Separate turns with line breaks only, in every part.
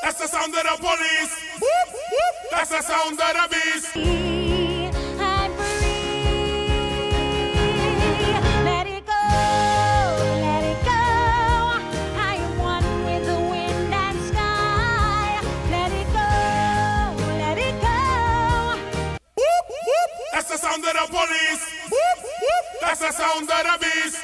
That's the sound of the police. That's the sound of the beast.
I'm free. Let it go, let it go. I am one with the wind and sky. Let it go, let it go.
That's the sound of the police. That's the sound of the beast.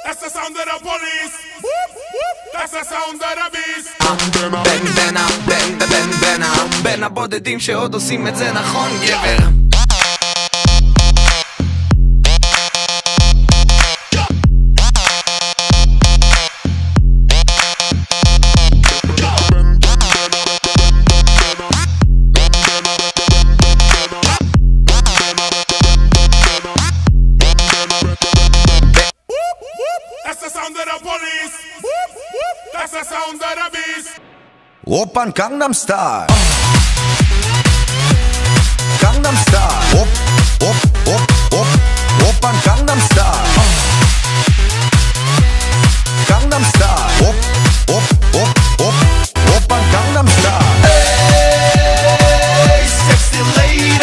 That's the sound of the police. That's the sound of the beast.
בין הבודדים שעוד עושים את זה נכון, גבר.
That's the sound of the police. That's the sound of the beast.
Oppan Gangnam Style. Gangnam Style. Oppan Gangnam Style. Gangnam Style. Oppan Gangnam Style. Hey, sexy lady.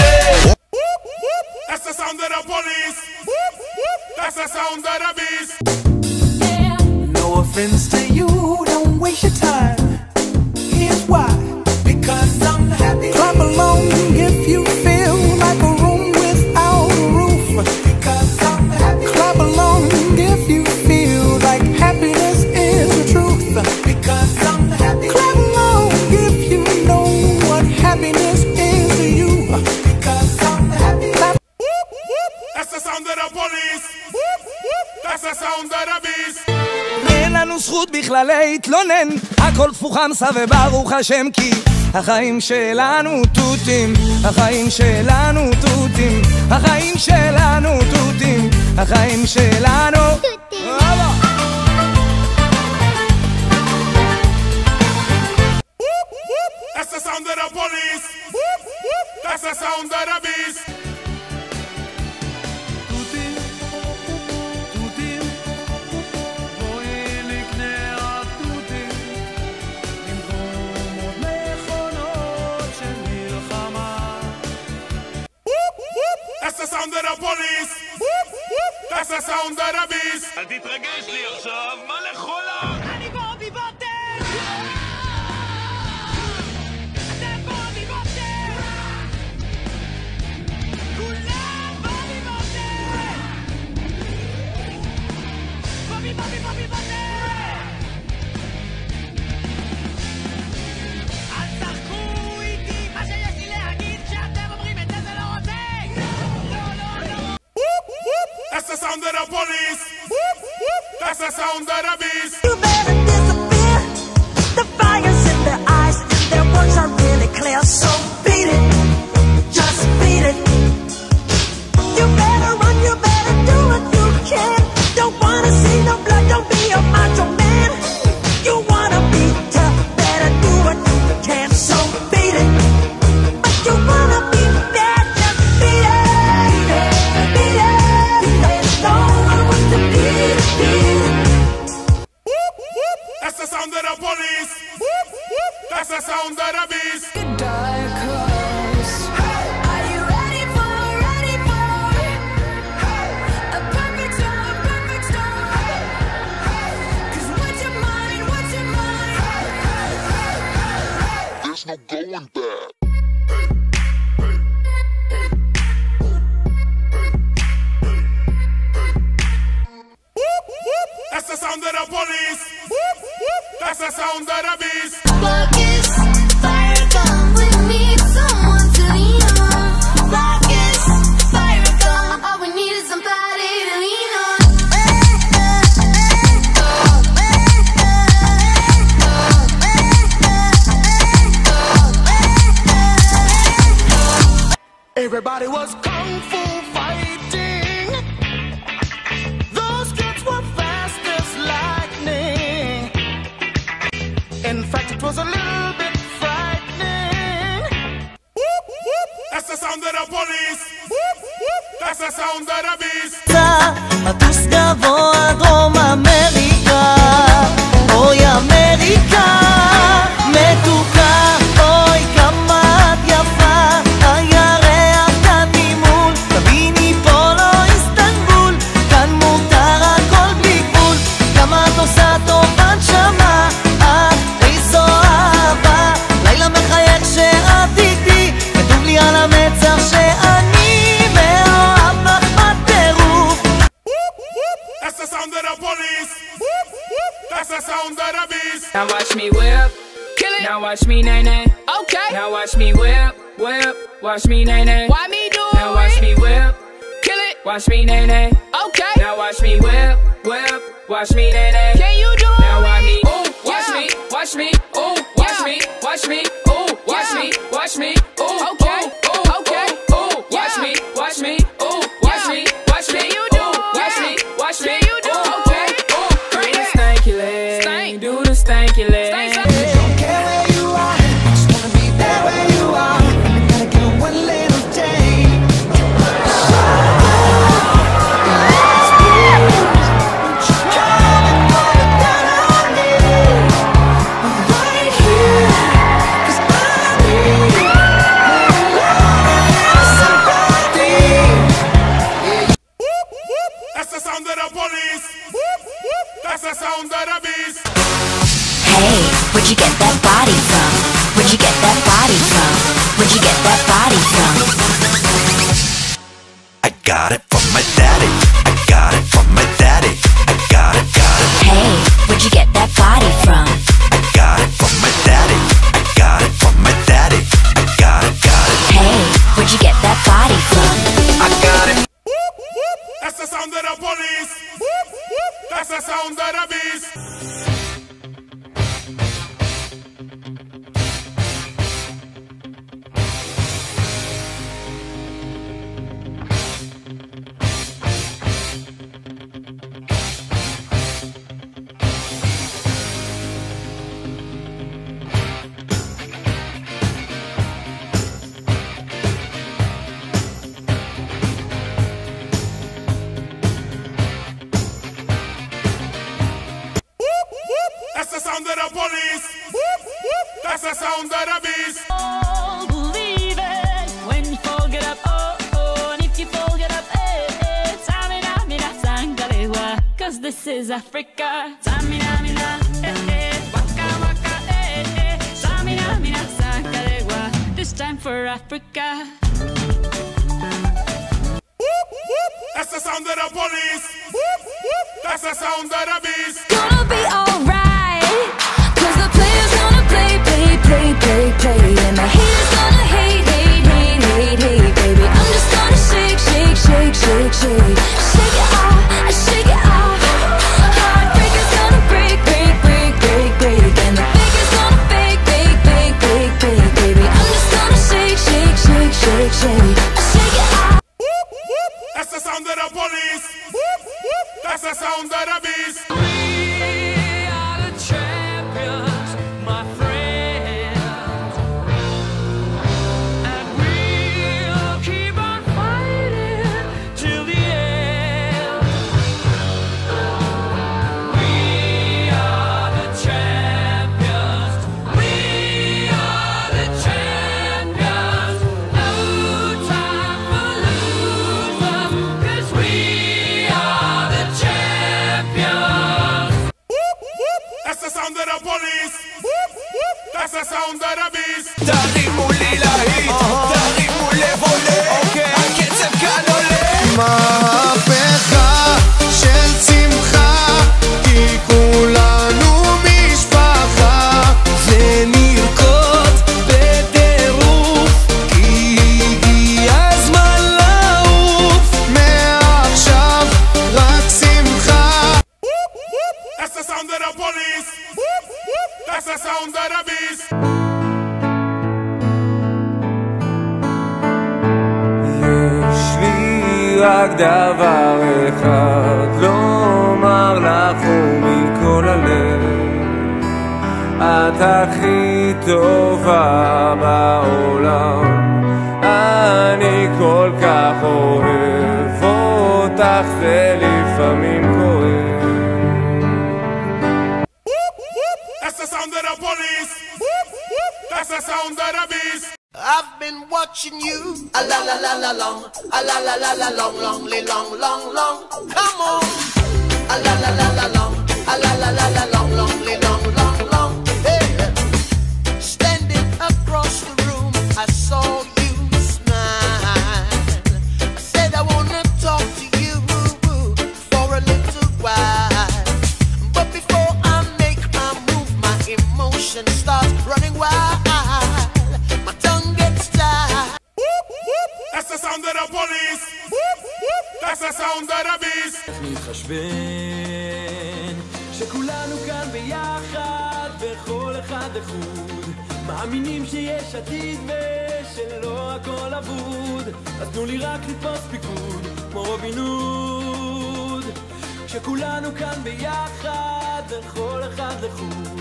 That's the sound of the police. That's the sound of the beast.
No offense to you, don't waste your time. Here's why. Because I'm happy. Clap along if you feel like a room without a roof. Because I'm happy. Clap along if you feel like happiness is the truth. Because I'm happy. Clap along if you know what happiness is to you. Because I'm happy.
That's the sound of the police. That's the sound of the beast.
אין לנו זכות בכלל להתלונן, הכל תפוחמסה וברוך השם, כי החיים שלנו תותים, החיים שלנו תותים, החיים שלנו תותים, החיים שלנו
That's the sound of the police. That's the sound of the beast. That's the sound of the police. That's the sound of the beast.
אל תתרגש לי עכשיו, מה לחולה?
אני בובי בוטר! אתם בובי בוטר! כולם בובי בוטר! בובי בובי בובי בוטר! אל תחכו איתי, מה שיש לי להגיד כשאתם אומרים את זה זה לא רוצה!
That's the sound of the police. That's the sound of the beast.
You better disappear. The fire's in their eyes, their words are really clear. So beat it, just beat it. You better run, you better do what you can. Don't wanna see no blood, don't be a macho man. You wanna be tough, better do what you can. So beat it, but you wanna be bad, just beat it. Beat it, beat it. No one wants to beat it, beat it.
That's the sound of the police. That's the sound of the beast.
Are you ready for a perfect storm, perfect storm? 'Cause what's your mind, what's your mind?
There's no going back. That's the sound of the police. That's the sound of the beast.
Focus, fire gun, we need someone to lean on. Focus, fire gun, all we need is somebody to lean on.
Everybody was kung fu fighting.
the sound of the beast.
הטוס גבוה דרום אמריקה, אוי אמריקה מתוקה, אוי כמה את יפה, הירח כאן ממול, תביני פה לא איסטנבול, כאן מותר הכל בלי גבול, כמה את עושה טוב בנשמה, איזו אהבה, לילה מחייך שאת איתי, כתוב לי על המצח שאני מאוהב לך בטירוף.
That's the sound of the police. That's the sound of the beast.
Now watch me whip, kill it. Now watch me nay nay. Okay. Now watch me whip, whip. Watch me nay nay. Why me do it? Now watch me whip, kill it. Watch me nay nay. Okay. Now watch me whip, whip. Watch me nay nay. Can you do it? Now watch me, ooh, watch me, watch me, ooh, watch me, watch me, ooh, watch me, watch me, ooh, okay, ooh, okay, ooh, watch me, watch me, ooh, watch me, watch me, you do, watch me, watch me, you do, okay, ooh, do the stanky leg, do the stanky leg.
Don't care where you are, just wanna be there where you are. Gotta give it one little day. Right here, 'cause I need somebody.
That's the sound of the police. That's the sound of the beast.
Hey, where'd you get that body from? Where'd you get that body from? Where'd you get that body from?
I got it from my daddy. I got it from my daddy. I got it, got it.
Hey, where'd you get that body from?
I got it from my daddy. I got it from my daddy. I got it, got it.
Hey, where'd you get that body from?
I got it.
That's the sound of the police. That's the sound of the beast. That's the sound of the police. That's the sound of the beast.
Oh, believe it when you fall, get up. Oh, oh, and if you fall, get up. Tamina, mina, sangalewa. 'Cause this is Africa. Tamina, mina, waka, waka, Tamina, mina, sangalewa. This time for Africa.
That's the sound of the police. That's the sound of the beast.
Gonna be alright, 'cause the players gonna play, play, play, play, play, and the haters gonna hate, hate, hate, hate, hate, baby. I'm just gonna shake, shake, shake, shake, shake, shake it off, shake it off. Heartbreakers gonna break, break, break, break, break, and the fakers gonna fake, fake, fake, fake, fake, baby. I'm just gonna shake, shake, shake, shake, shake, shake it off.
That's the sound of the police. That's the sound of the beast.
We are the champions, my friends, and we'll keep on fighting till the end. We are the champions, we are the champions. No time for losers, 'cause we are the champions.
That's the sound of the police. That's the sound of the beast.
תרימו לי להיט, תרימו לב עולה, הקצב כאן עולה.
מהפכה של שמחה, כי כולנו משפחה,
ונרקוד בטירוף, כי הגיע הזמן לעוף.
מעכשיו רק שמחה.
That's the sound of the police. That's the sound of the beast.
יש לי רק דבר אחד לומר לך ומכל הלב, את הכי טובה בעולם, אני כל כך אוהב
אך זה לפעמים קורה.
That's the sound of the police. That's the sound of the beast.
I've been watching you a la la la la long, a la la la la long, long, long, long, long. Come on, a la la la la long, a la la la la long, long, long, long, long. Hey, standing across the room, I saw you smile. I said I wanna talk to you for a little while, but before I make my move, my emotions start running wild.
That's the sound of the police. That's the sound of the beast.
נתחשבן שכולנו כאן ביחד וכל אחד לחוד מאמינים שיש עתיד ושלא הכל אבוד אז תנו לי רק לתפוס פיקוד כמו רובין הוד שכולנו כאן ביחד וכל אחד לחוד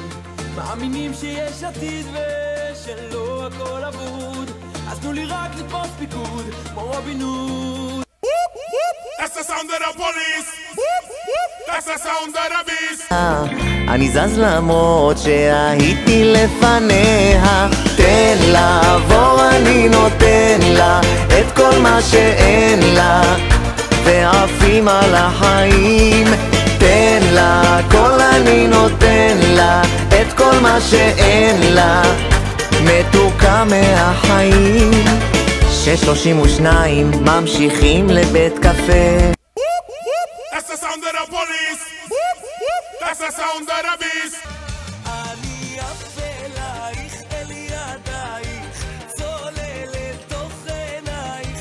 מאמינים שיש עתיד ושלא הכל אבוד אז תנו לי רק לתפוס פיקוד כמו רובין הוד.
That's the sound of the police. That's the sound of the beast.
אני זז למרות שהייתי לפניה תן לה עבור אני נותן לה את כל מה שאין לה ועפים על החיים תן לה כל אני נותן לה את כל מה שאין לה מתוקה מהחיים 6:32 ממשיכים לבית קפה
That's the sound of the police. That's the sound of the beast.
אני אפלייך אל ידייך צולל לתוך עינייך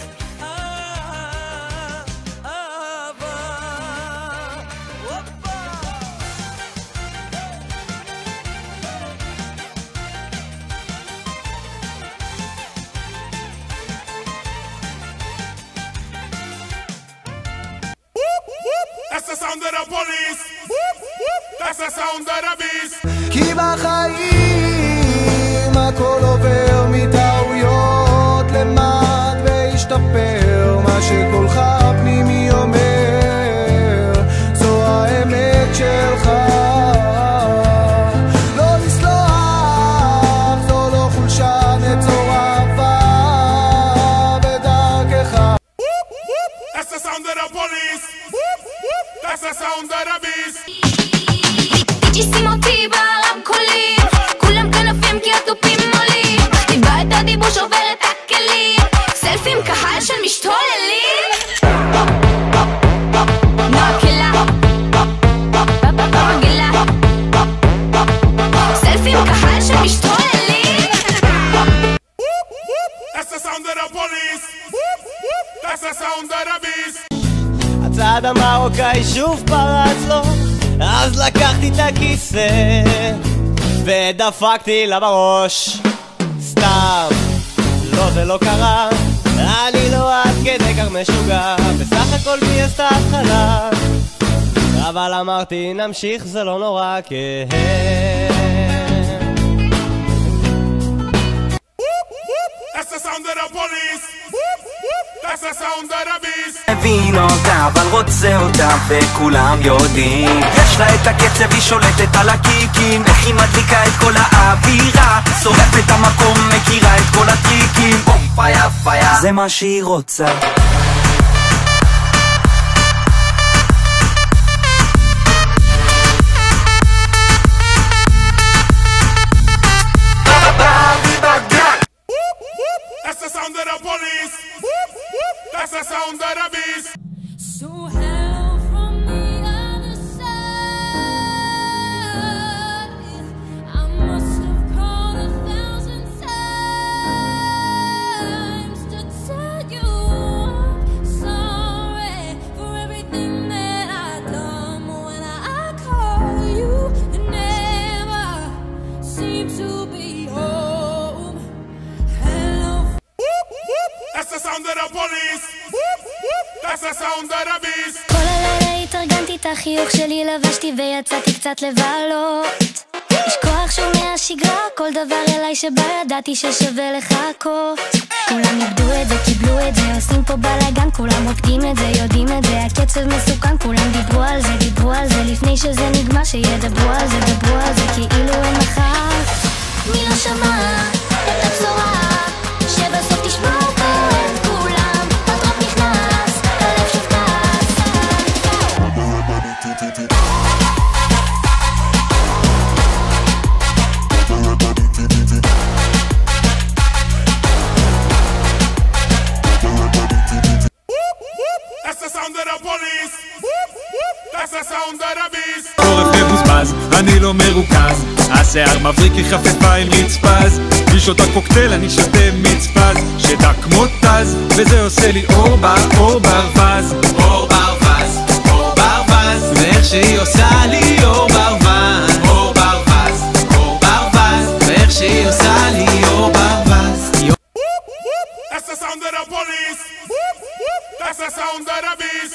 אהבה
That's the sound of the police. That's the sound of the beast.
כי בחיים הכל עובר מטעויות למד והשתפר מה שקולך הפנימי אומר זו האמת שלך לא לסלוח זו לא חולשה נצור אהבה בדרכך
That's the sound of the police. That's the sound of the beast.
תשים אותי ברמקולים כולם כנפים כי הטופים עולים מכתיבה את הדיבור שובר את הכלים סלפים קהל של משתוללים נועקלה רגילה סלפים קהל של משתוללים
That's the sound of the police. That's the sound of the beast.
הצעד המרוקאי שוב פרץ לו אז לקחתי את הכיסא ודפקתי לה בראש סתם, לא זה לא קרה אני לא עד כדי כך משוגע בסך הכל בי עשתה התחלה אבל אמרתי נמשיך זה לא נורא כן
That's the sound of the police. That's the sound of the beast.
מבין אותה אבל רוצה אותה וכולם יודעים יש לה את הקצב היא שולטת על הקיקים איך היא מדליקה את כל האווירה שורפת את המקום מכירה את כל הטריקים פיה פיה זה מה שהיא רוצה
That's the sound of the police. That's the sound of the beast.
So hello from the other side I must have called 1,000 times to tell you I'm sorry for everything that I've done when I call you you never seem to be home hello
That's the sound of the police. That's the sound of the beast.
כל הלילה התארגנתי את החיוך שלי לבשתי ויצאתי קצת לבלות יש כוח שהוא מהשגרה כל דבר אליי שבא ידעתי ששווה לחכות
כולם איבדו את זה, קיבלו את זה, עושים פה בלאגן, כולם רוקדים את זה, יודעים את זה, הקצב מסוכן, כולם דיברו על זה לפני שזה נגמר, שידברו על זה, דברו על זה כאילו אין מחר. מי לא שמע את הבשורה שבסוף תשמעו בין כולם, הטרופ נכנס, הלב שוב טס.
That's the sound of the police. That's the sound of the beast.
חורף מבוזבז, אני לא מרוכז, השיער מבריק כי חפפה עם רצפז, היא שותה קוקטייל, אני שותה מצפז, שתה כמו טז, וזה עושה לי אור ברווז, אור ברווז, אור ברווז, ואיך שהיא עושה לי אור ברווז, אור ברווז, אור ברווז, ואיך שהיא עושה לי אור ברווז.
That's the sound of the police. That's the sound of the beast.